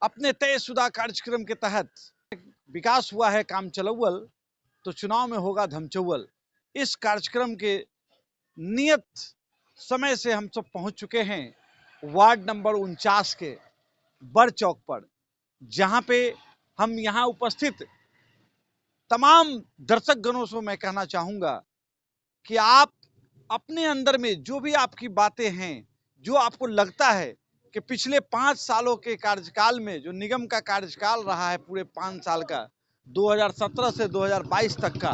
अपने तयशुदा कार्यक्रम के तहत विकास हुआ है काम चलौवल तो चुनाव में होगा धमचौवल। इस कार्यक्रम के नियत समय से हम सब पहुंच चुके हैं वार्ड नंबर 49 के बड़ चौक पर, जहां पे हम यहां उपस्थित तमाम दर्शक गणों से मैं कहना चाहूंगा कि आप अपने अंदर में जो भी आपकी बातें हैं, जो आपको लगता है कि पिछले 5 सालों के कार्यकाल में जो निगम का कार्यकाल रहा है पूरे 5 साल का 2017 से 2022 तक का,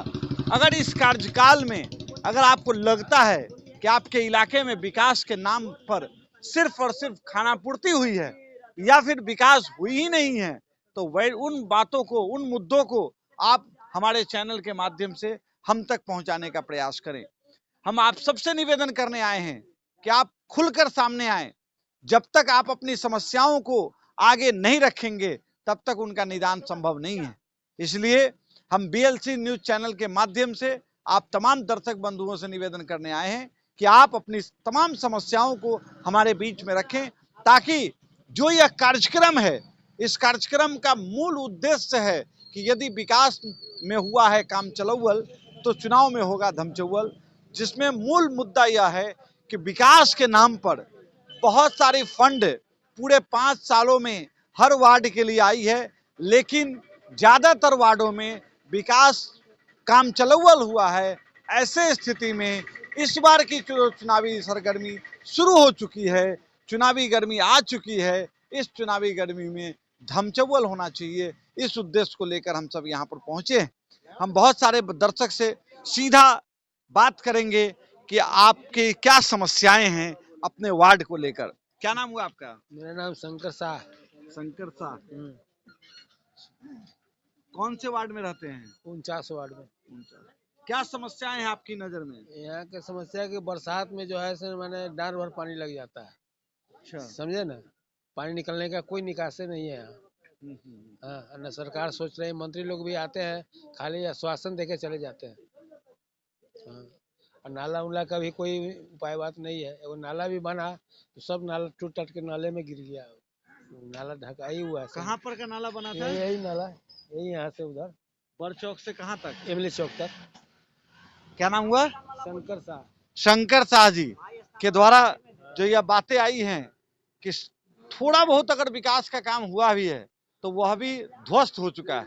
अगर इस कार्यकाल में अगर आपको लगता है कि आपके इलाके में विकास के नाम पर सिर्फ और सिर्फ खानापूर्ति हुई है या फिर विकास हुई ही नहीं है, तो वह उन बातों को, उन मुद्दों को आप हमारे चैनल के माध्यम से हम तक पहुंचाने का प्रयास करें। हम आप सबसे निवेदन करने आए हैं कि आप खुलकर सामने आए। जब तक आप अपनी समस्याओं को आगे नहीं रखेंगे तब तक उनका निदान संभव नहीं है। इसलिए हम बीएलसी न्यूज चैनल के माध्यम से आप तमाम दर्शक बंधुओं से निवेदन करने आए हैं कि आप अपनी तमाम समस्याओं को हमारे बीच में रखें, ताकि जो यह कार्यक्रम है, इस कार्यक्रम का मूल उद्देश्य है कि यदि विकास में हुआ है काम चलौवल तो चुनाव में होगा धमचौवल, जिसमें मूल मुद्दा यह है कि विकास के नाम पर बहुत सारी फंड पूरे 5 सालों में हर वार्ड के लिए आई है, लेकिन ज्यादातर वार्डों में विकास काम चलौवल हुआ है। ऐसे स्थिति में इस बार की चुनावी सरगर्मी शुरू हो चुकी है, चुनावी गर्मी आ चुकी है। इस चुनावी गर्मी में धमचौवल होना चाहिए, इस उद्देश्य को लेकर हम सब यहाँ पर पहुंचे हैं। हम बहुत सारे दर्शक से सीधा बात करेंगे कि आपकी क्या समस्याएं हैं अपने वार्ड को लेकर। क्या नाम हुआ आपका? मेरा नाम शंकर शाह। शंकर शाह। कौन से वार्ड में रहते हैं? 49 वार्ड में। क्या समस्याएं हैं आपकी नजर में? यहाँ की समस्या है कि बरसात में जो है सर मैंने डांड भर पानी लग जाता है। अच्छा। समझे ना, पानी निकलने का कोई निकासी नहीं है यहाँ। हाँ, न सरकार सोच रही, मंत्री लोग भी आते हैं खाली आश्वासन देके चले जाते हैं। हाँ, और नाला उला का भी कोई उपाय बात नहीं है। वो नाला भी बना तो सब नाला टूट टट के नाले में गिर गया, नाला ढका ही हुआ है। कहाँ पर का नाला बना था? यही नाला, यही यहाँ से उधर बड़ चौक से कहाँ तक? इमली चौक तक। क्या नाम हुआ? शंकर शाह। शंकर शाह जी के द्वारा जो यह बातें आई हैं कि थोड़ा बहुत अगर विकास का काम हुआ भी है तो वह भी ध्वस्त हो चुका है,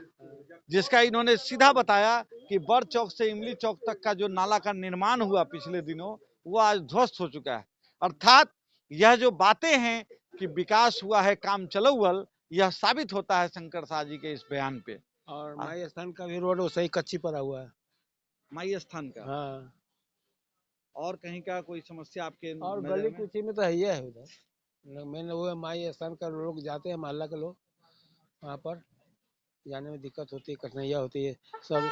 जिसका इन्होंने सीधा बताया कि बड़ चौक से इमली चौक तक का जो नाला का निर्माण हुआ पिछले दिनों, वो आज ध्वस्त हो चुका है। अर्थात यह जो बातें हैं कि विकास हुआ है काम चलौवल, यह साबित होता है शंकर शाह जी के इस बयान पे। और माई स्थान का भी रोड वैसे ही कच्ची पड़ा हुआ है। माई स्थान का? हाँ। और कहीं का कोई समस्या आपके? और गली कुची में तो है ही है उधर। मैंने वो माई स्थान का लोग जाते हैं, मोहल्ला के लोग, वहाँ पर जाने में दिक्कत होती है, कठिनाइयाँ होती है सब।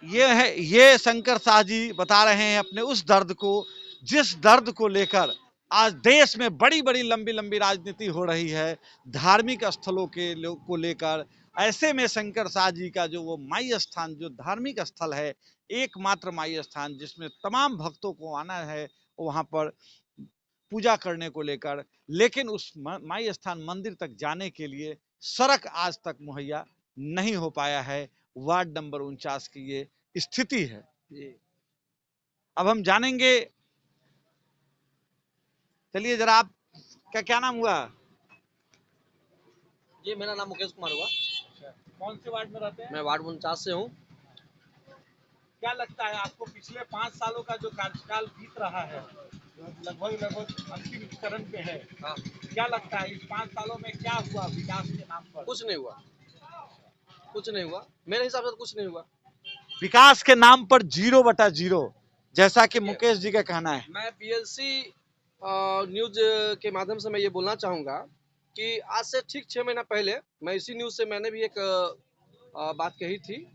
ये शंकर शाह जी बता रहे हैं अपने उस दर्द को, जिस दर्द को लेकर आज देश में बड़ी बड़ी लंबी लंबी राजनीति हो रही है धार्मिक स्थलों के लोग को लेकर। ऐसे में शंकर शाह जी का जो वो माई स्थान, जो धार्मिक स्थल है, एकमात्र माई स्थान जिसमें तमाम भक्तों को आना है वहां पर पूजा करने को लेकर, लेकिन उस माई स्थान मंदिर तक जाने के लिए सड़क आज तक मुहैया नहीं हो पाया है। वार्ड नंबर 49 की ये स्थिति है। अब हम जानेंगे, चलिए जरा आप क्या नाम हुआ? जी, मेरा नाम मुकेश कुमार हुआ। कौन से वार्ड में रहते हैं? मैं वार्ड 49 से हूँ। क्या लगता है आपको पिछले 5 सालों का जो कार्यकाल बीत रहा है, लगभग अंतिम चरण पे है, हाँ। क्या लगता है इस 5 सालों में क्या हुआ विकास के नाम पर? कुछ नहीं हुआ, कुछ नहीं हुआ, मेरे हिसाब से तो कुछ नहीं हुआ। विकास के नाम पर 0/0, जैसा कि मुकेश जी का कहना है। मैं बीएलसी न्यूज के माध्यम से मैं ये बोलना चाहूँगा कि आज से ठीक 6 महीना पहले मैं इसी न्यूज से मैंने भी एक बात कही थी।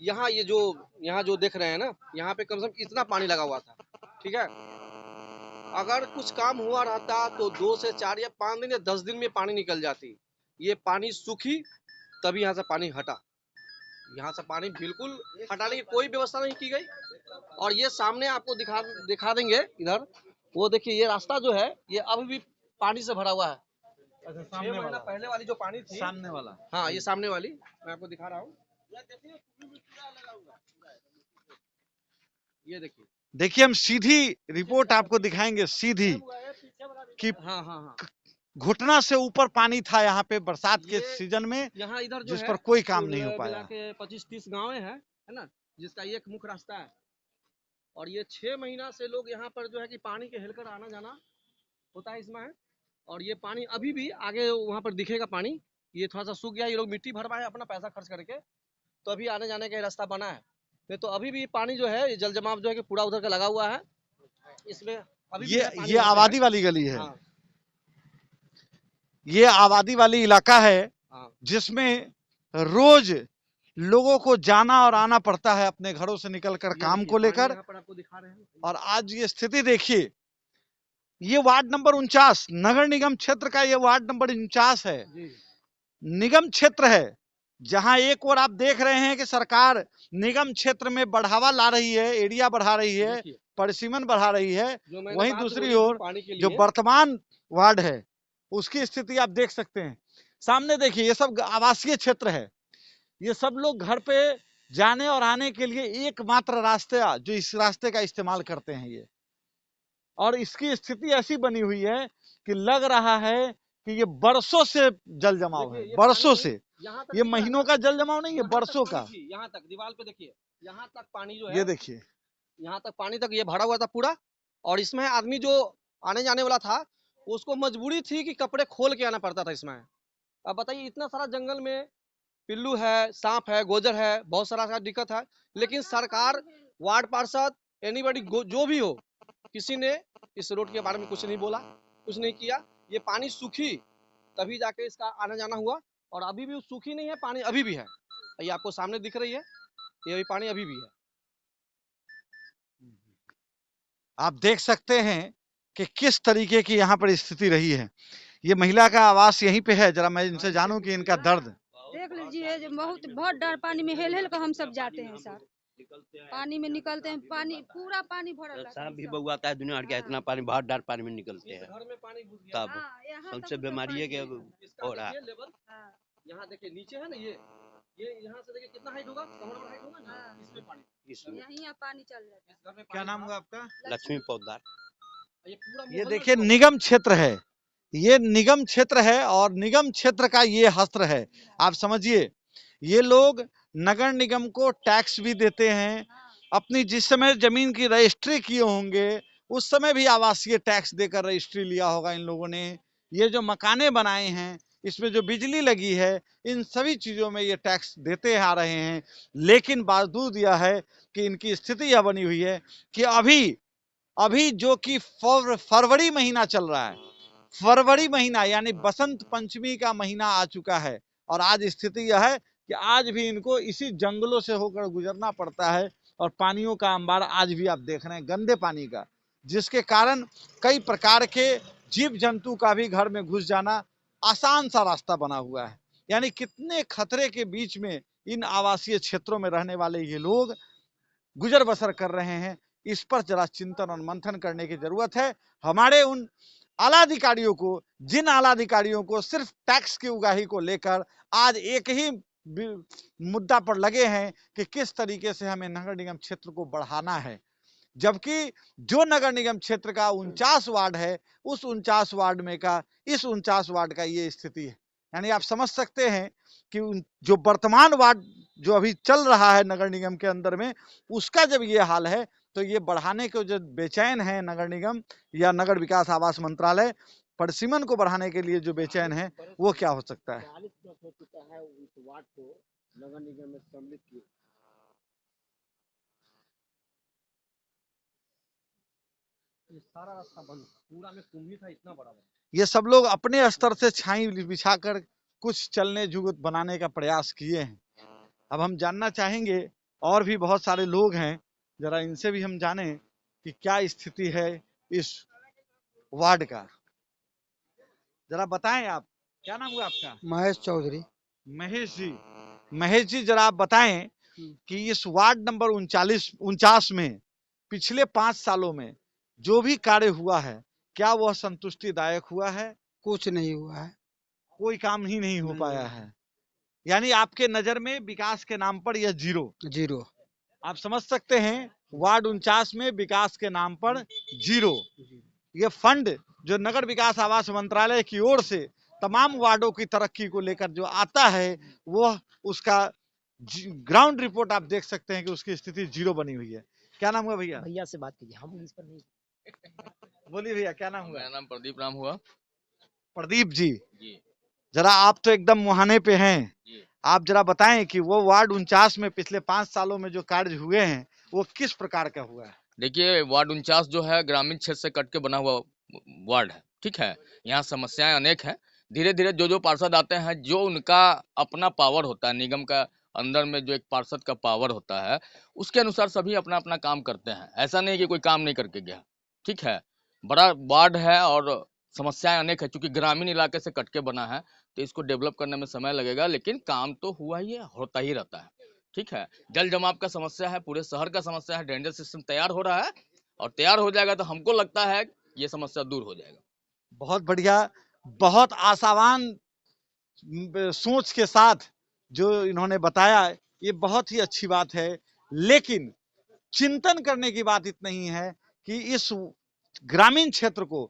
यहाँ जो देख रहे हैं ना, यहाँ पे कम से कम इतना पानी लगा हुआ था, ठीक है। अगर कुछ काम हुआ रहता तो 2 से 4 या 5 दिन या 10 दिन में पानी निकल जाती। ये पानी सूखी तभी यहाँ से पानी हटा। यहाँ से पानी बिल्कुल हटाने की कोई व्यवस्था नहीं की गई। और ये सामने आपको दिखा देंगे इधर, वो देखिए ये रास्ता जो है ये अभी भी पानी से भरा हुआ है। अच्छा, 6 सामने महीना वाला, पहले वाली जो पानी थी, सामने वाला। हाँ ये सामने वाली मैं आपको दिखा रहा हूँ, ये देखिए। देखिए हम सीधी रिपोर्ट आपको दिखाएंगे, सीधी कि हाँ हाँ हाँ, घुटना से ऊपर पानी था यहाँ पे बरसात के ये सीजन में, यहाँ इधर जो जिस है पर कोई काम कुल नहीं हो मिला पाया। के 25-30 गाँव है ना, जिसका ये एक मुख्य रास्ता है। और ये 6 महीना से लोग यहाँ पर जो है कि पानी के हेलकर आना जाना होता है इसमें है। और ये पानी अभी भी आगे वहाँ पर दिखेगा पानी, ये थोड़ा सा सूख गया, ये लोग मिट्टी भरवाए अपना पैसा खर्च करके, तो अभी आने जाने का रास्ता बना है। नहीं तो अभी भी पानी जो है, ये जल जमाव जो है कि पूरा उधर का लगा हुआ है, इसमें अभी भी है पानी ये यहाँ पे आबादी है। वाली गली है। हाँ ये आबादी वाली इलाका है हाँ, जिसमें रोज लोगों को जाना और आना पड़ता है अपने घरों से निकलकर ये काम देखिए को पानी लेकर। यहाँ पर आपको दिखा रहे हैं। और आज ये स्थिति देखिए, ये वार्ड नंबर 49 नगर निगम क्षेत्र का ये वार्ड नंबर 49 है, जी निगम क्षेत्र है, जहां एक ओर आप देख रहे हैं कि सरकार निगम क्षेत्र में बढ़ावा ला रही है, एरिया बढ़ा रही है, देखिए परिसीमन बढ़ा रही है, जो मैंने वहीं बात दूसरी बोली थी ओर पानी के जो लिए, वर्तमान वार्ड है उसकी स्थिति आप देख सकते हैं। सामने देखिए, ये सब आवासीय क्षेत्र है, ये सब लोग घर पे जाने और आने के लिए एकमात्र रास्ता जो इस रास्ते का इस्तेमाल करते हैं ये। और इसकी स्थिति ऐसी बनी हुई है कि लग रहा है कि ये बरसों से जल जमाव है, देखिए ये बरसों पानी से, यहाँ तक ये दिख रहा है महीनों ना, का जल जमाव नहीं है, यहाँ तक बरसों पानी का। थी, यहाँ तक दीवार पे देखिए, यहाँ तक पानी जो ये है, देखिए, यहाँ तक पानी तक ये भरा हुआ था पूरा। और इसमें आदमी जो आने जाने वाला था, उसको मजबूरी थी कि कपड़े खोल के आना पड़ता था इसमें। अब बताइए इतना सारा जंगल में पिल्लू है, सांप है, गोजर है, बहुत सारा दिक्कत है, लेकिन सरकार, वार्ड पार्षद, एनीबॉडी जो भी हो, किसी ने इस रोड के बारे में कुछ नहीं बोला, कुछ नहीं किया। ये पानी सूखी तभी जाके इसका आना जाना हुआ, और अभी भी सूखी नहीं है, पानी अभी भी है, ये आपको सामने दिख रही है, ये अभी पानी अभी भी है। आप देख सकते हैं कि किस तरीके की यहाँ पर स्थिति रही है। ये महिला का आवास यहीं पे है, जरा मैं इनसे जानूं कि इनका दर्द। देख लीजिए जो बहुत बहुत डर, पानी में हेल हेल कर हम सब जाते हैं सर, पानी में निकलते हैं, पानी पूरा पानी भरा रहता है सांप भी सब। बउआता है, दुनिया हट गया, इतना पानी बहुत डर पानी में निकलते हैं। घर में पानी घुस गया, तब हाँ, यहाँ तक सबसे मतलब बीमारी है कि पानी है। इसका हो रहा है। देखिए लेवल, हाँ, यहाँ देखिए नीचे है ना, ये यहाँ से देखिए कितना हाइट होगा, कमर भर हाइट होगा ना, हाँ। इसमें पानी, इसमें यहाँ पानी चल जाता है। इस घर में क्या पानी नाम था। होगा आपका? लक्ष्मी पौधार। ये पूरा ये मोहल्ला देखिए डूबा हुआ निगम क्षेत्र है, ये निगम क्षेत्र है और निगम क्षेत्र का ये हस्त्र है। आप समझिए, ये लोग नगर निगम को टैक्स भी देते हैं, अपनी जिस समय जमीन की रजिस्ट्री किए होंगे उस समय भी आवासीय टैक्स देकर रजिस्ट्री लिया होगा इन लोगों ने। ये जो मकाने बनाए हैं, इसमें जो बिजली लगी है, इन सभी चीजों में ये टैक्स देते आ रहे हैं। लेकिन बावजूद यह है कि इनकी स्थिति यह बनी हुई है कि अभी अभी जो कि फरवरी महीना चल रहा है, फरवरी महीना यानी बसंत पंचमी का महीना आ चुका है, और आज स्थिति यह है कि आज भी इनको इसी जंगलों से होकर गुजरना पड़ता है। और पानियों का अंबार आज भी आप देख रहे हैं, गंदे पानी का, जिसके कारण कई प्रकार के जीव जंतु का भी घर में घुस जाना आसान सा रास्ता बना हुआ है। यानी कितने खतरे के बीच में इन आवासीय क्षेत्रों में रहने वाले ये लोग गुजर बसर कर रहे हैं। इस पर जरा चिंतन और मंथन करने की जरूरत है। हमारे उन आलाधिकारियों को, जिन आलाधिकारियों को सिर्फ टैक्स की उगाही को लेकर आज एक ही मुद्दा पर लगे हैं कि किस तरीके से हमें नगर निगम क्षेत्र को बढ़ाना है, जबकि जो नगर निगम क्षेत्र का 49 वार्ड है, उस 49 वार्ड में का इस 49 वार्ड का ये स्थिति है। यानी आप समझ सकते हैं कि जो वर्तमान वार्ड जो अभी चल रहा है नगर निगम के अंदर में, उसका जब ये हाल है तो ये बढ़ाने को जो बेचैन है नगर निगम या नगर विकास आवास मंत्रालय, परिसीमन को बढ़ाने के लिए जो बेचैन है, वो क्या हो सकता है। 40 वर्ष हो चुका है उस वार्ड को नगर निगम में सम्मिलित किए, ये सारा रास्ता बंद, पूरा में कुंभ ही था, इतना बड़ा बड़ा। ये सब लोग अपने स्तर से छाई बिछाकर कुछ चलने जुगत बनाने का प्रयास किए हैं। अब हम जानना चाहेंगे, और भी बहुत सारे लोग हैं, जरा इनसे भी हम जाने कि क्या स्थिति है इस वार्ड का। जरा बताएं, आप क्या नाम हुआ आपका? महेश चौधरी। महेश जी, महेश जी जरा आप बताएं कि इस वार्ड नंबर 49 में पिछले 5 सालों में जो भी कार्य हुआ है, क्या वह संतुष्टिदायक हुआ है? कुछ नहीं हुआ है। कोई काम ही नहीं हो नहीं पाया हुआ है। यानी आपके नजर में विकास के नाम पर यह जीरो। जीरो। आप समझ सकते हैं, वार्ड 49 में विकास के नाम पर जीरो। ये फंड जो नगर विकास आवास मंत्रालय की ओर से तमाम वार्डों की तरक्की को लेकर जो आता है, वह उसका ग्राउंड रिपोर्ट आप देख सकते हैं कि उसकी स्थिति जीरो बनी हुई है। क्या नाम हुआ भैया? भैया से बात कीजिए, हम इस पर नहीं। बोलिए भैया, क्या नाम हुआ? मेरा नाम प्रदीप राम हुआ। प्रदीप जी, जी जरा आप तो एकदम मुहाने पे हैं, जी। आप जरा बताएं कि वो वार्ड 49 में पिछले 5 सालों में जो कार्य हुए हैं वो किस प्रकार का हुआ है? देखिए, वार्ड 49 जो है ग्रामीण क्षेत्र से कट के बना हुआ वार्ड है, ठीक है। यहाँ समस्याएं अनेक हैं। धीरे धीरे जो पार्षद आते हैं, जो उनका अपना पावर होता है, निगम का अंदर में जो एक पार्षद का पावर होता है, उसके अनुसार सभी अपना अपना काम करते हैं। ऐसा नहीं कि कोई काम नहीं करके गया, ठीक है। बड़ा वार्ड है और समस्याएं अनेक है, क्योंकि ग्रामीण इलाके से कट के बना है, तो इसको डेवलप करने में समय लगेगा, लेकिन काम तो हुआ ही है, होता ही रहता है, ठीक है। जल जमाव का समस्या है, पूरे शहर का समस्या है। ड्रेनेज सिस्टम तैयार हो रहा है और तैयार हो जाएगा तो हमको लगता है ये समस्या दूर हो जाएगा। बहुत बढ़िया, बहुत आशावान सोच के साथ जो इन्होंने बताया, ये बहुत ही अच्छी बात है। लेकिन चिंतन करने की बात इतना ही है कि इस ग्रामीण क्षेत्र को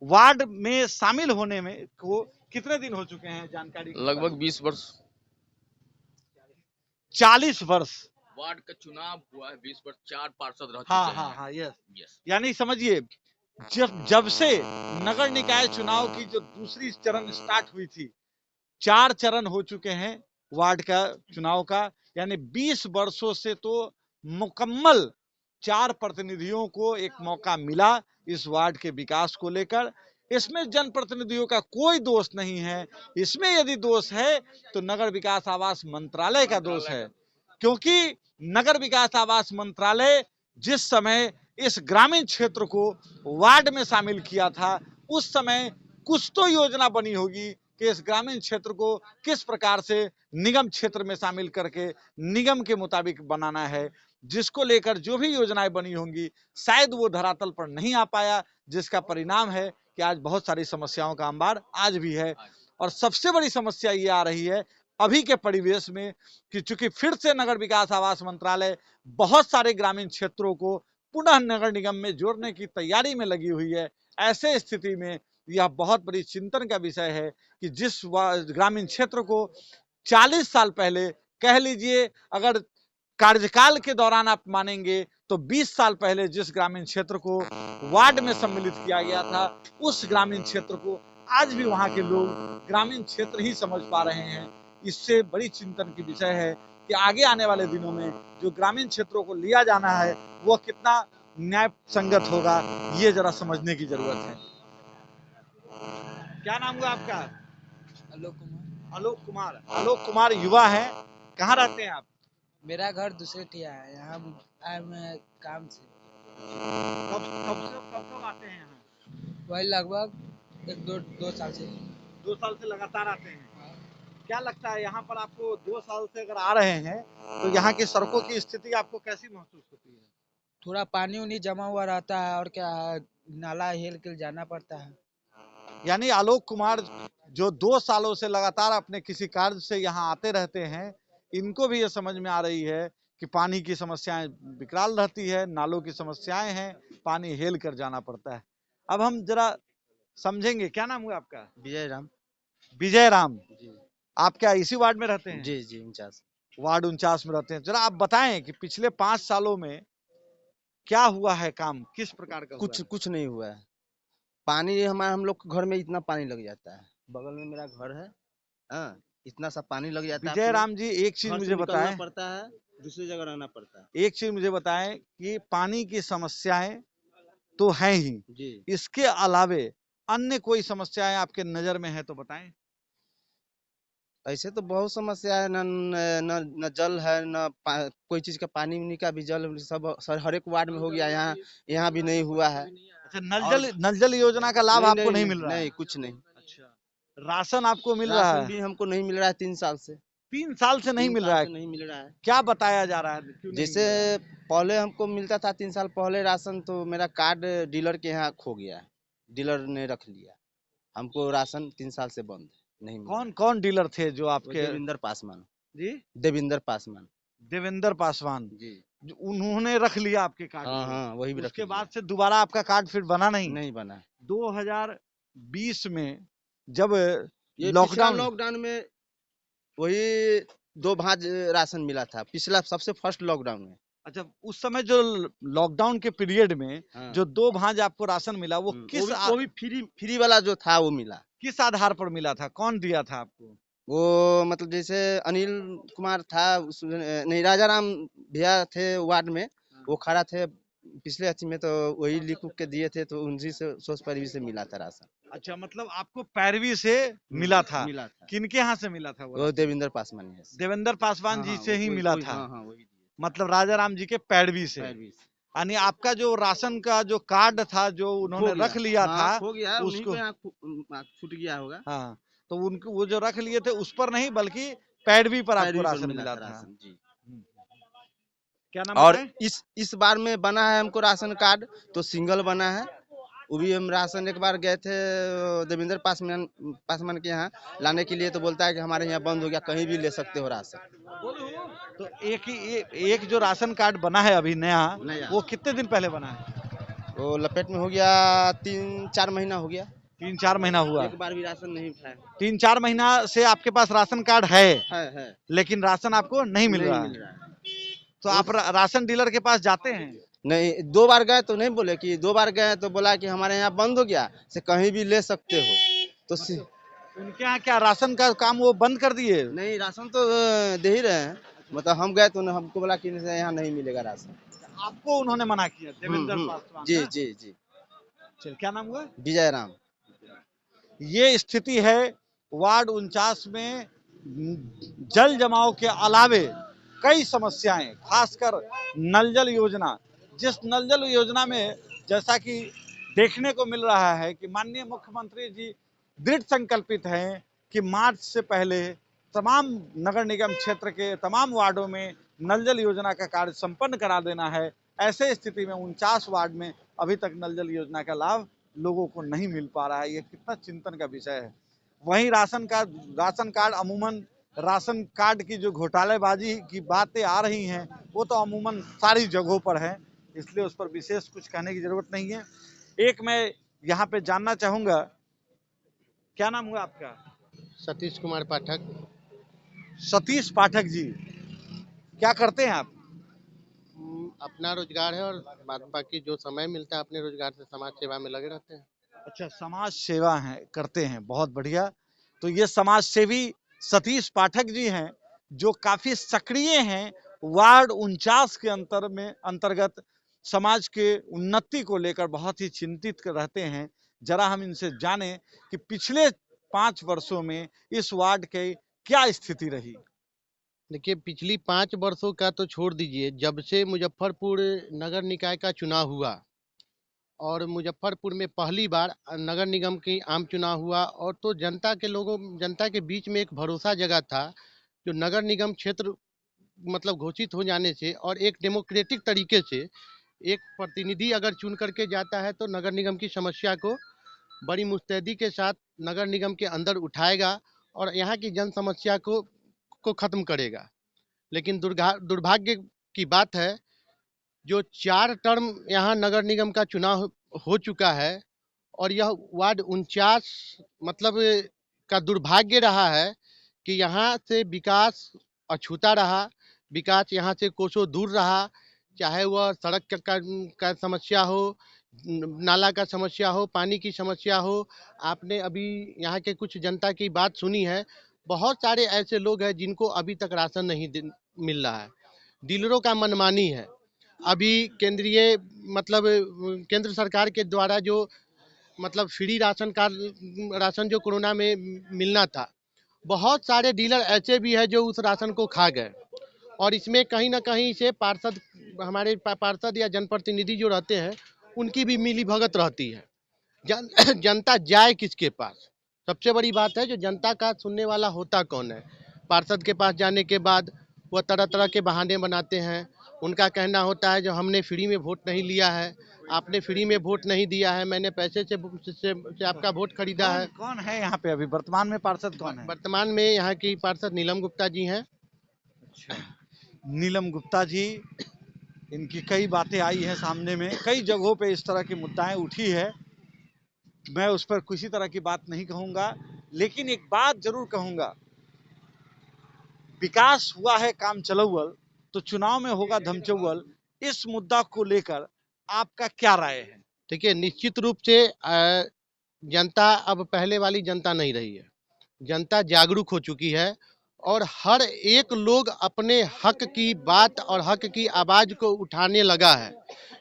वार्ड में शामिल होने में को कितने दिन हो चुके हैं? जानकारी लगभग 20 वर्ष। 40 वर्ष वार्ड का चुनाव हुआ है, 20 वर्ष 4 पार्षद रह हाँ चुके हाँ हैं। हाँ, यस। यस। यानी समझिए, जब से नगर निकाय चुनाव की जो दूसरी चरण स्टार्ट हुई थी, 4 चरण हो चुके हैं वार्ड का चुनाव का। यानी 20 वर्षों से तो मुकम्मल 4 प्रतिनिधियों को एक मौका मिला इस वार्ड के विकास को लेकर। इसमें जनप्रतिनिधियों का कोई दोष नहीं है। इसमें यदि दोष है तो नगर विकास आवास मंत्रालय का दोष है, क्योंकि नगर विकास आवास मंत्रालय जिस समय इस ग्रामीण क्षेत्र को वार्ड में शामिल किया था, उस समय कुछ तो योजना बनी होगी कि इस ग्रामीण क्षेत्र को किस प्रकार से निगम क्षेत्र में शामिल करके निगम के मुताबिक बनाना है, जिसको लेकर जो भी योजनाएं बनी होंगी शायद वो धरातल पर नहीं आ पाया, जिसका परिणाम है कि आज बहुत सारी समस्याओं का अंबार आज भी है। और सबसे बड़ी समस्या ये आ रही है अभी के परिवेश में कि चूंकि फिर से नगर विकास आवास मंत्रालय बहुत सारे ग्रामीण क्षेत्रों को पुनः नगर निगम में जोड़ने की तैयारी में लगी हुई है। ऐसे स्थिति में यह बहुत बड़ी चिंतन का विषय है कि जिस ग्रामीण क्षेत्र को 40 साल पहले, कह लीजिए अगर कार्यकाल के दौरान आप मानेंगे तो 20 साल पहले जिस ग्रामीण क्षेत्र को वार्ड में सम्मिलित किया गया था, उस ग्रामीण क्षेत्र को आज भी वहां के लोग ग्रामीण क्षेत्र ही समझ पा रहे हैं। इससे बड़ी चिंतन की विषय है कि आगे आने वाले दिनों में जो ग्रामीण क्षेत्रों को लिया जाना है वो कितना न्याय संगत होगा, ये जरा समझने की जरूरत है। क्या नाम हुआ आपका? आलोक कुमार। आलोक कुमार। आलोक कुमार युवा है, कहाँ रहते हैं आप? मेरा घर दूसरे ठिया है, यहाँ आए मैं काम से। कब आते हैं यहाँ? वही लगभग 1-2 साल से। 2 साल से लगातार आते हैं। क्या लगता है यहाँ पर आपको 2 साल से अगर आ रहे हैं तो यहाँ की सड़कों की स्थिति आपको कैसी महसूस होती है? थोड़ा पानी उनी जमा हुआ रहता है और क्या है, नाला हेल के जाना पड़ता है। यानी आलोक कुमार जो 2 सालों से लगातार अपने किसी कार्य से यहाँ आते रहते हैं, इनको भी ये समझ में आ रही है कि पानी की समस्याएं विकराल रहती है, नालों की समस्याएं हैं, पानी हेल कर जाना पड़ता है। अब हम जरा समझेंगे, क्या नाम हुआ आपका? विजय राम। विजय राम जी आप क्या इसी वार्ड में रहते हैं? जी 49 वार्ड 49 में रहते हैं। जरा आप बताएं कि पिछले 5 सालों में क्या हुआ है, काम किस प्रकार का हुआ है? कुछ नहीं हुआ है। पानी हम लोग के घर में इतना पानी लग जाता है, बगल में मेरा घर है, हाँ, इतना सा पानी लग जाता है। विजय राम जी एक चीज मुझे बताएं, पड़ता है, दूसरी जगह रहना पड़ता है। एक चीज मुझे बताएं कि पानी की समस्याएं तो हैं ही जी, इसके अलावे अन्य कोई समस्याएं आपके नजर में है तो बताएं। ऐसे तो बहुत समस्या है, न जल है, न कोई चीज का पानी उनी का भी जल सब हर एक वार्ड में हो गया। यहाँ भी नहीं हुआ है। अच्छा, नल जल योजना का लाभ आपको नहीं मिल रहा है? नहीं, कुछ नहीं। अच्छा, राशन आपको मिल रहा राशन है? भी हमको नहीं मिल रहा है 3 साल से। 3 साल से नहीं 3 मिल साल रहा से है, नहीं मिल रहा है। क्या बताया जा रहा है, क्यों नहीं मिल जैसे रहा है? पहले हमको मिलता था 3 साल पहले राशन, तो मेरा कार्ड डीलर के यहाँ खो गया, डीलर ने रख लिया, हमको राशन 3 साल से बंद है, नहीं मिल रहा कौन कौन डीलर थे जो है। आपके? देवेंद्र पासवान, जी, देवेंद्र पासवान देवेंद्र पासवान, जी। जो उन्होंने रख लिया आपके कार्ड हाँ को। हाँ, वही भी रख उसके लिया। बाद से दोबारा आपका कार्ड फिर बना नहीं? नहीं बना। 2020 में जब ये पिछला लॉकडाउन, लॉकडाउन में वही 2 भांज राशन मिला था, पिछला सबसे फर्स्ट लॉकडाउन में। अच्छा, उस समय जो लॉकडाउन के पीरियड में हाँ। जो 2 भांज आपको राशन मिला, वो वो भी फ्री वाला जो था वो मिला। किस आधार पर मिला था? कौन दिया था आपको? वो मतलब जैसे अनिल कुमार था, नहीं, राजा राम भैया थे वार्ड में, वो खड़ा थे पिछले अथी में, तो वही लिख उख के दिए थे, तो उनसी से सोच पैरवी से मिला था राशन। अच्छा, मतलब आपको पैरवी से मिला था। मिला था। किनके यहाँ से मिला था वो वो राशन? देवेंद्र पासवान है। देवेंद्र पासवान हाँ, जी हाँ, से ही वही- मिला वही- था। हाँ, हाँ, वही दिए थे। मतलब राजा राम जी के पैरवी से। पैरवी से। यानी आपका जो राशन का जो कार्ड था, जो उन्होंने खो गया। रख लिया हाँ, था, खो गया, उन्हीं उसको, के यहाँ छूट गया होगा। हाँ, तो उनको वो जो रख लिए थे उस पर नहीं, बल्कि पैरवी पर आपको पैरवी पर राशन मिला था। राशन, जी। क्या नाम और बताएं? इस बार में बना है हमको राशन कार्ड, तो सिंगल बना है। वो भी हम राशन एक बार गए थे देवेंद्र पासवान के यहाँ लाने के लिए, तो बोलता है कि हमारे यहाँ बंद हो गया, कहीं भी ले सकते हो राशन। तो एक जो राशन कार्ड बना है अभी नया, नया। वो कितने दिन पहले बना है? वो लपेट में हो गया 3-4 महीना हो गया। 3-4 महीना हुआ। एक बार भी राशन नहीं उठाया। 3-4 महीना से आपके पास राशन कार्ड है, है। लेकिन राशन आपको नहीं मिल रहा है। तो आप राशन डीलर के पास जाते हैं? नहीं, 2 बार गए तो नहीं बोले कि 2 बार गए तो बोला कि हमारे यहाँ बंद हो गया, से कहीं भी ले सकते हो। तो उनके यहाँ क्या राशन का काम वो बंद कर दिए? नहीं, राशन तो दे ही रहे हैं, मतलब हम गए तो हमको बोला कि यहाँ नहीं मिलेगा राशन। आपको उन्होंने मना किया, देवेंद्र पासवान? जी जी जी। चल, क्या नाम हुआ? विजय राम। ये स्थिति है वार्ड 49 में। जल जमाव के अलावे कई समस्याएं, खासकर नल जल योजना, जिस नल जल योजना में जैसा कि देखने को मिल रहा है कि माननीय मुख्यमंत्री जी दृढ़ संकल्पित हैं कि मार्च से पहले तमाम नगर निगम क्षेत्र के तमाम वार्डों में नल जल योजना का कार्य संपन्न करा देना है। ऐसे स्थिति में 49 वार्ड में अभी तक नल जल योजना का लाभ लोगों को नहीं मिल पा रहा है। ये कितना चिंतन का विषय है। वहीं राशन कार्ड अमूमन राशन कार्ड की जो घोटालेबाजी की बातें आ रही हैं, वो तो अमूमन सारी जगहों पर है, इसलिए उस पर विशेष कुछ कहने की जरूरत नहीं है। एक मैं यहाँ पे जानना चाहूंगा, क्या नाम हुआ आपका? सतीश कुमार पाठक। सतीश पाठक जी, क्या करते हैं आप? अपना रोजगार है और बाकी जो समय मिलता है अपने रोजगार से समाज सेवा में लगे रहते हैं। अच्छा, समाज सेवा है करते हैं, बहुत बढ़िया। तो ये समाज सेवी सतीश पाठक जी हैं, जो काफी सक्रिय हैं वार्ड 49 के अंतर्गत समाज के उन्नति को लेकर बहुत ही चिंतित रहते हैं। जरा हम इनसे जाने कि पिछले 5 वर्षों में इस वार्ड की क्या स्थिति रही। देखिए, पिछली 5 वर्षों का तो छोड़ दीजिए, जब से मुजफ्फरपुर नगर निकाय का चुनाव हुआ और मुजफ्फरपुर में पहली बार नगर निगम की आम चुनाव हुआ, और तो जनता के बीच में एक भरोसा जगा था, जो नगर निगम क्षेत्र मतलब घोषित हो जाने से और एक डेमोक्रेटिक तरीके से एक प्रतिनिधि अगर चुन करके जाता है तो नगर निगम की समस्या को बड़ी मुस्तैदी के साथ नगर निगम के अंदर उठाएगा और यहाँ की जन समस्या को खत्म करेगा। लेकिन दुर्भाग्य की बात है, जो 4 टर्म यहाँ नगर निगम का चुनाव हो चुका है और यह वार्ड 49 मतलब का दुर्भाग्य रहा है कि यहाँ से विकास अछूता रहा, विकास यहाँ से कोसों दूर रहा, चाहे वह सड़क का समस्या हो, नाला का समस्या हो, पानी की समस्या हो। आपने अभी यहाँ के कुछ जनता की बात सुनी है, बहुत सारे ऐसे लोग हैं जिनको अभी तक राशन नहीं मिल रहा है, डीलरों का मनमानी है। अभी केंद्र सरकार के द्वारा जो मतलब फ्री राशन जो कोरोना में मिलना था, बहुत सारे डीलर ऐसे भी है जो उस राशन को खा गए, और इसमें कहीं ना कहीं से हमारे पार्षद या जनप्रतिनिधि जो रहते हैं उनकी भी मिलीभगत रहती है। जनता जाए किसके पास? सबसे बड़ी बात है, जो जनता का सुनने वाला होता कौन है? पार्षद के पास जाने के बाद वह तरह तरह के बहाने बनाते हैं। उनका कहना होता है जो हमने फ्री में वोट नहीं लिया है, आपने फ्री में वोट नहीं दिया है, मैंने पैसे से आपका वोट खरीदा है। कौन है यहाँ पे अभी वर्तमान में पार्षद कौन है? वर्तमान में यहाँ की पार्षद नीलम गुप्ता जी हैं। नीलम गुप्ता जी, इनकी कई बातें आई हैं सामने में, कई जगहों पे इस तरह की मुद्दाएं उठी है। मैं उस पर किसी तरह की बात नहीं कहूंगा, लेकिन एक बात जरूर कहूंगा, विकास हुआ है काम चलौवल तो चुनाव में होगा धमचौवल। इस मुद्दा को लेकर आपका क्या राय है? देखिए, निश्चित रूप से जनता अब पहले वाली जनता नहीं रही है। जनता जागरूक हो चुकी है और हर एक लोग अपने हक की बात और हक की आवाज को उठाने लगा है।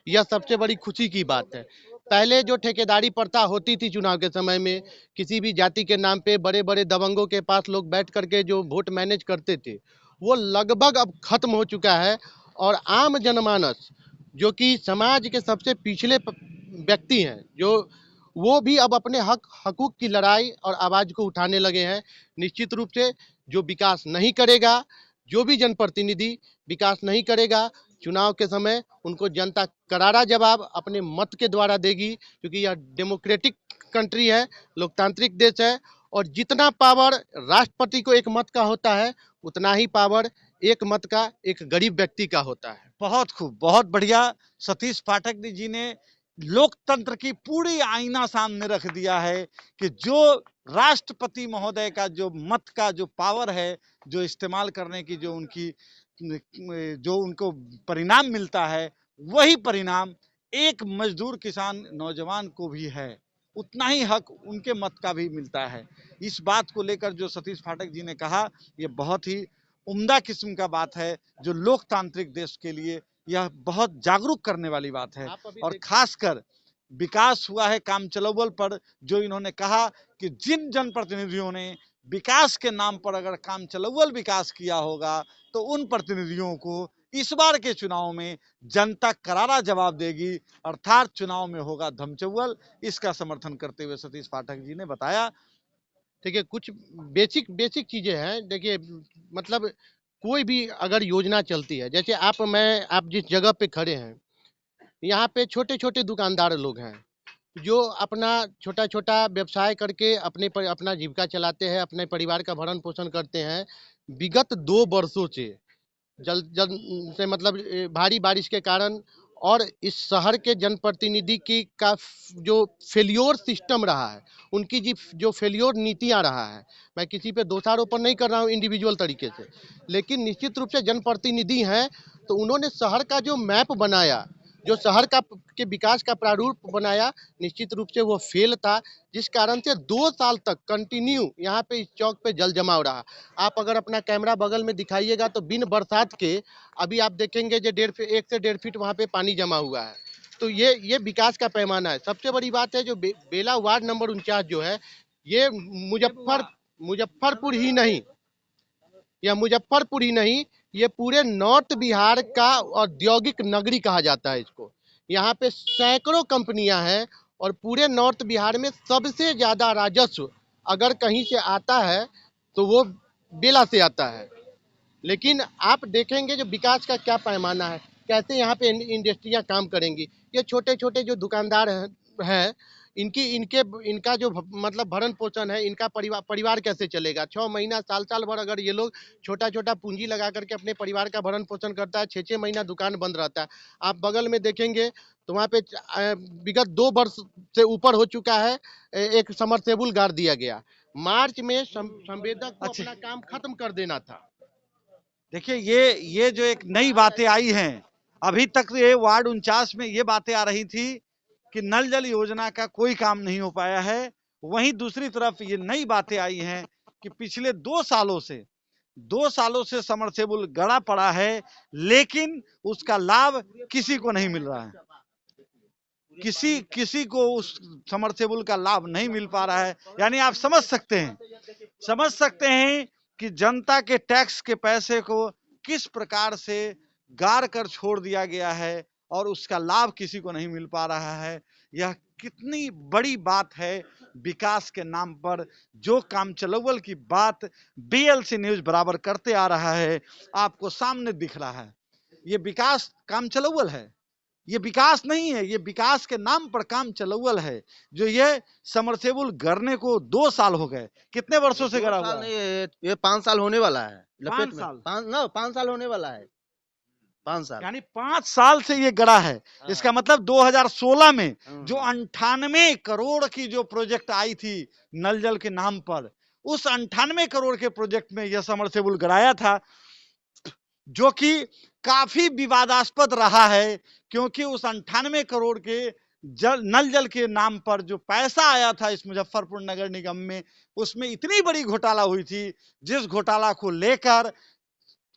यह सबसे बड़ी खुशी की बात है। पहले जो ठेकेदारी प्रथा होती थी चुनाव के समय में, किसी भी जाति के नाम पे बड़े बड़े दबंगों के पास लोग बैठ करके जो वोट मैनेज करते थे, वो लगभग अब खत्म हो चुका है। और आम जनमानस जो कि समाज के सबसे पिछले व्यक्ति हैं, जो वो भी अब अपने हकूक की लड़ाई और आवाज को उठाने लगे हैं। निश्चित रूप से जो विकास नहीं करेगा, जो भी जनप्रतिनिधि विकास नहीं करेगा, चुनाव के समय उनको जनता करारा जवाब अपने मत के द्वारा देगी, क्योंकि यह डेमोक्रेटिक कंट्री है, लोकतांत्रिक देश है। और जितना पावर राष्ट्रपति को एक मत का होता है, उतना ही पावर एक मत का एक गरीब व्यक्ति का होता है। बहुत खूब, बहुत बढ़िया। सतीश पाठक जी ने लोकतंत्र की पूरी आईना सामने रख दिया है कि जो राष्ट्रपति महोदय का जो मत का जो पावर है, जो इस्तेमाल करने की जो उनको परिणाम मिलता है, वही परिणाम एक मजदूर किसान नौजवान को भी है, उतना ही हक उनके मत का भी मिलता है। इस बात को लेकर जो सतीश पाठक जी ने कहा, ये बहुत ही उम्दा किस्म का बात है, जो लोकतांत्रिक देश के लिए यह बहुत जागरूक करने वाली बात है। और खासकर विकास हुआ है काम चलौवल पर जो इन्होंने कहा कि जिन जनप्रतिनिधियों ने विकास के नाम पर अगर काम चलौवल विकास किया होगा, तो उन प्रतिनिधियों को इस बार के चुनाव में जनता करारा जवाब देगी, अर्थात चुनाव में होगा धमचौवल। इसका समर्थन करते हुए सतीश पाठक जी ने बताया। देखिए, कुछ बेसिक चीजें हैं। देखिए, मतलब कोई भी अगर योजना चलती है, जैसे आप जिस जगह पे खड़े हैं, यहाँ पे छोटे छोटे दुकानदार लोग हैं जो अपना छोटा छोटा व्यवसाय करके अपना जीविका चलाते हैं, अपने परिवार का भरण पोषण करते हैं। विगत 2 वर्षों से मतलब भारी बारिश के कारण और इस शहर के जनप्रतिनिधि का जो फेल्योर सिस्टम रहा है, उनकी जो फेल्योर नीतियां रहा है, मैं किसी पे दोषारोपण नहीं कर रहा हूं इंडिविजुअल तरीके से, लेकिन निश्चित रूप से जनप्रतिनिधि हैं तो उन्होंने शहर का जो मैप बनाया, जो शहर के विकास का प्रारूप बनाया, निश्चित रूप से वो फेल था, जिस कारण से 2 साल तक कंटिन्यू यहाँ पे इस चौक पे जल जमाव रहा। आप अगर अपना कैमरा बगल में दिखाइएगा तो बिन बरसात के अभी आप देखेंगे जो 1 से 1.5 फीट वहाँ पे पानी जमा हुआ है। तो ये विकास का पैमाना है। सबसे बड़ी बात है जो बेला वार्ड नंबर 49 जो है, ये मुजफ्फरपुर ही नहीं, यह मुजफ्फरपुर ही नहीं, ये पूरे नॉर्थ बिहार का औद्योगिक नगरी कहा जाता है इसको। यहाँ पे सैकड़ों कंपनियां हैं और पूरे नॉर्थ बिहार में सबसे ज्यादा राजस्व अगर कहीं से आता है तो वो बेला से आता है। लेकिन आप देखेंगे जो विकास का क्या पैमाना है, कैसे यहाँ पे इंडस्ट्रियां काम करेंगी। ये छोटे छोटे जो दुकानदार हैं इनका जो मतलब भरण पोषण है, इनका परिवार कैसे चलेगा। 6 महीना साल भर अगर ये लोग छोटा छोटा पूंजी लगा करके अपने परिवार का भरण पोषण करता है, 6 महीना दुकान बंद रहता है। आप बगल में देखेंगे तो वहाँ पे विगत 2 वर्ष से ऊपर हो चुका है, एक समरसेबुल गाड़ दिया गया। मार्च में संवेदक को अपना काम खत्म कर देना था। देखिए, ये जो एक नई बातें आई हैं, अभी तक ये वार्ड 49 में ये बातें आ रही थी कि नल जल योजना का कोई काम नहीं हो पाया है। वहीं दूसरी तरफ ये नई बातें आई हैं कि पिछले 2 सालों से समरसेबुल गड़ा पड़ा है, लेकिन उसका लाभ किसी को नहीं मिल रहा है। किसी को उस समरसेबुल का लाभ नहीं मिल पा रहा है। यानी आप समझ सकते हैं कि जनता के टैक्स के पैसे को किस प्रकार से गाड़ कर छोड़ दिया गया है और उसका लाभ किसी को नहीं मिल पा रहा है। यह कितनी बड़ी बात है विकास के नाम पर जो काम चलवल की बात बीएलसी न्यूज बराबर करते आ रहा है, आपको सामने दिख रहा है। ये विकास काम चलवल है, ये विकास नहीं है, ये विकास के नाम पर काम चलवल है। जो ये समरसेबुल गड़ने को 2 साल हो गए, कितने वर्षों से गड़ा हुआ है? ये 5 साल होने वाला है, 5 लपेट में साल? 5 साल होने वाला है, 5 साल, यानी 5 साल से ये गड़ा है। इसका मतलब 2016 में जो 98 करोड़ की जो प्रोजेक्ट आई थी नल जल के नाम पर, उस 98 करोड़ के प्रोजेक्ट में यह समरसेबुल गड़ाया था, जो कि काफी विवादास्पद रहा है, क्योंकि उस 98 करोड़ के नल जल के नाम पर जो पैसा आया था इस मुजफ्फरपुर नगर निगम में, उसमें इतनी बड़ी घोटाला हुई थी, जिस घोटाला को लेकर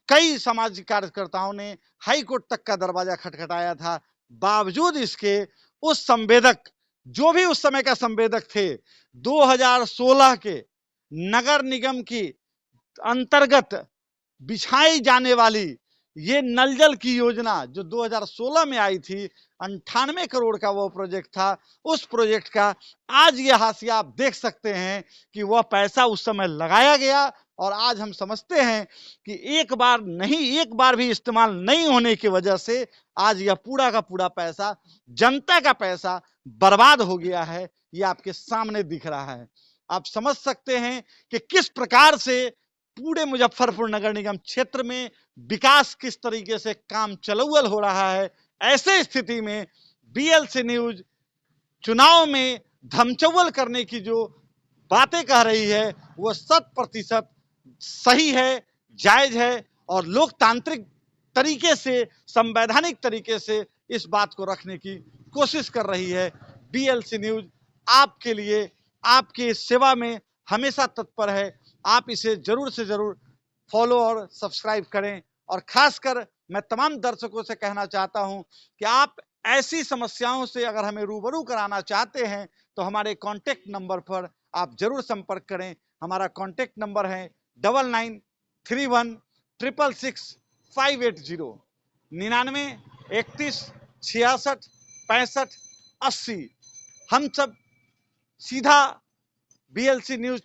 कई सामाजिक कार्यकर्ताओं ने हाई कोर्ट तक का दरवाजा खटखटाया था। बावजूद इसके उस संवेदक, जो भी उस समय का संवेदक थे, 2016 के नगर निगम की अंतर्गत बिछाई जाने वाली ये नल जल की योजना जो 2016 में आई थी, 98 करोड़ का वो प्रोजेक्ट था। उस प्रोजेक्ट का आज ये हाशिया आप देख सकते हैं कि वह पैसा उस समय लगाया गया, और आज हम समझते हैं कि एक बार भी इस्तेमाल नहीं होने की वजह से आज यह पूरा का पूरा पैसा, जनता का पैसा बर्बाद हो गया है। ये आपके सामने दिख रहा है। आप समझ सकते हैं कि किस प्रकार से पूरे मुजफ्फरपुर नगर निगम क्षेत्र में विकास किस तरीके से काम चलवल हो रहा है। ऐसे स्थिति में बीएलसी न्यूज चुनाव में धमचौल करने की जो बातें कह रही है, वो 100% सही है, जायज है, और लोकतांत्रिक तरीके से, संवैधानिक तरीके से इस बात को रखने की कोशिश कर रही है। बीएलसी न्यूज आपके लिए, आपकी सेवा में हमेशा तत्पर है। आप इसे जरूर से जरूर फॉलो और सब्सक्राइब करें। और खासकर मैं तमाम दर्शकों से कहना चाहता हूं कि आप ऐसी समस्याओं से अगर हमें रूबरू कराना चाहते हैं तो हमारे कांटेक्ट नंबर पर आप जरूर संपर्क करें। हमारा कांटेक्ट नंबर है 9931666580, 9931666580। हम सब सीधा बीएलसी न्यूज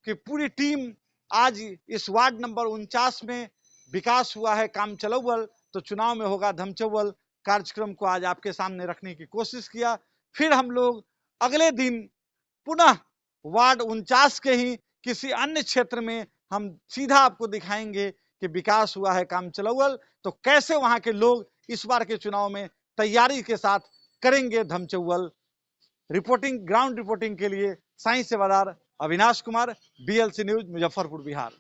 की पूरी टीम आज इस वार्ड नंबर 49 में विकास हुआ है काम चलवल तो चुनाव में होगा धमचौल कार्यक्रम को आज आपके सामने रखने की कोशिश किया। फिर हम लोग अगले दिन पुनः वार्ड 49 के ही किसी अन्य क्षेत्र में हम सीधा आपको दिखाएंगे कि विकास हुआ है काम चलवल, तो कैसे वहां के लोग इस बार के चुनाव में तैयारी के साथ करेंगे धमचौल। ग्राउंड रिपोर्टिंग के लिए साई सेवादार अविनाश कुमार, बीएलसी न्यूज मुजफ्फरपुर बिहार।